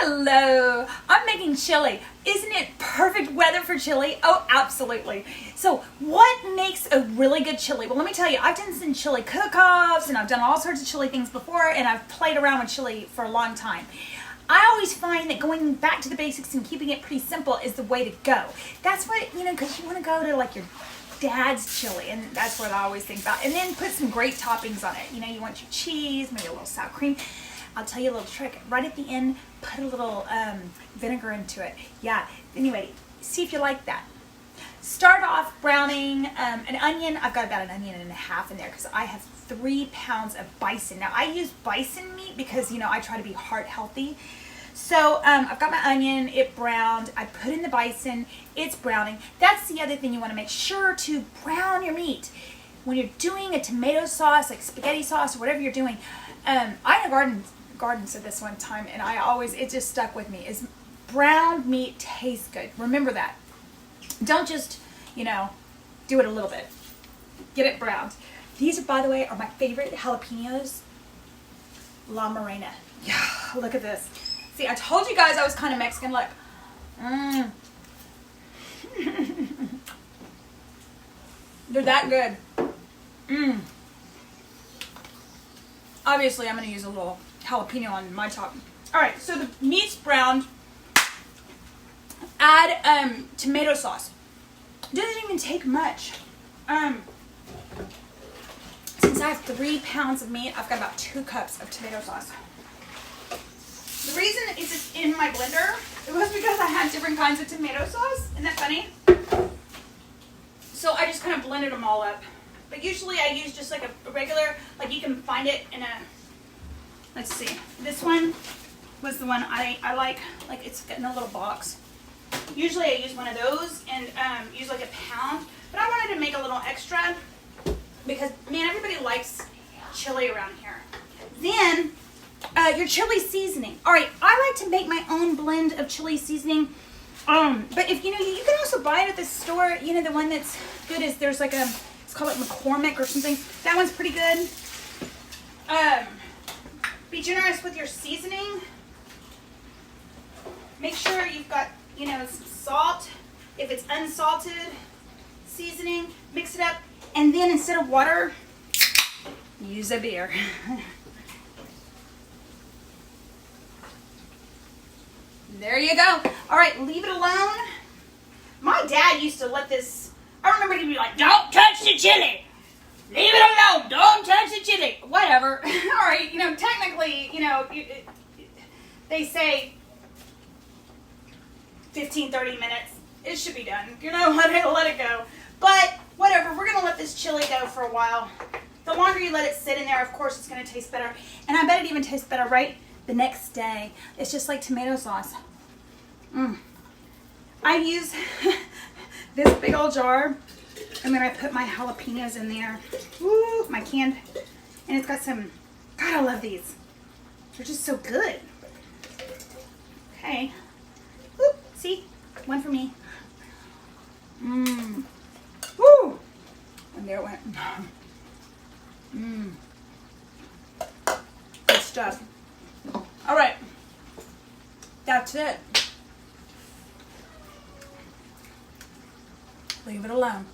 Hello, I'm making chili. Isn't it perfect weather for chili? Oh, absolutely. So what makes a really good chili? Well, let me tell you, I've done some chili cook-offs and I've done all sorts of chili things before, and I've played around with chili for a long time. I always find that going back to the basics and keeping it pretty simple is the way to go. That's what, because you want to go to like your dad's chili, and that's what I always think about. And then put some great toppings on it. You want your cheese, maybe a little sour cream. I'll tell you a little trick. Right at the end, put a little vinegar into it. Yeah, anyway, see if you like that. Start off browning an onion. I've got about an onion and a half in there because I have 3 pounds of bison. Now, I use bison meat because, I try to be heart healthy. So I've got my onion, it browned. I put in the bison, it's browning. That's the other thing you want to make sure to brown your meat. When you're doing a tomato sauce, like spaghetti sauce or whatever you're doing, I had a garden said this one time, and it just stuck with me, is browned meat tastes good. Remember that. Don't just, do it a little bit. Get it browned. These, by the way, are my favorite jalapenos. La Morena. Yeah, look at this. See, I told you guys I was kind of Mexican. Look. They're that good. Obviously, I'm going to use a little jalapeno on my top. All right, so the meat's browned. Add tomato sauce. Doesn't even take much. Since I have 3 pounds of meat, I've got about 2 cups of tomato sauce. The reason it's in my blender, it was because I had different kinds of tomato sauce. Isn't that funny? So I just kind of blended them all up. But usually I use just like a regular, like you can find it in a, let's see. This one was the one I like it's in a little box. Usually I use one of those and use like a pound. But I wanted to make a little extra because, man, everybody likes chili around here. Then your chili seasoning. All right, I like to make my own blend of chili seasoning. But if you can also buy it at the store. The one that's good is there's like it's called like McCormick or something. That one's pretty good. Be generous with your seasoning. Make sure you've got some salt. If it's unsalted seasoning, mix it up, and then instead of water, use a beer. There you go. All right, leave it alone. My dad used to let this, I remember he'd be like, don't touch the chili. Leave it alone. Don't touch the chili. Whatever. All right, technically, they say 15, 30 minutes. It should be done. Let it go. But whatever, we're going to let this chili go for a while. The longer you let it sit in there, of course, it's going to taste better. And I bet it even tastes better right the next day. It's just like tomato sauce. I use this big old jar, and then I put my jalapenos in there. Woo, my canned. And it's got some, God, I love these. They're just so good. Okay. Whoop, see? One for me. Woo! And there it went. Good stuff. All right. That's it. Leave it alone.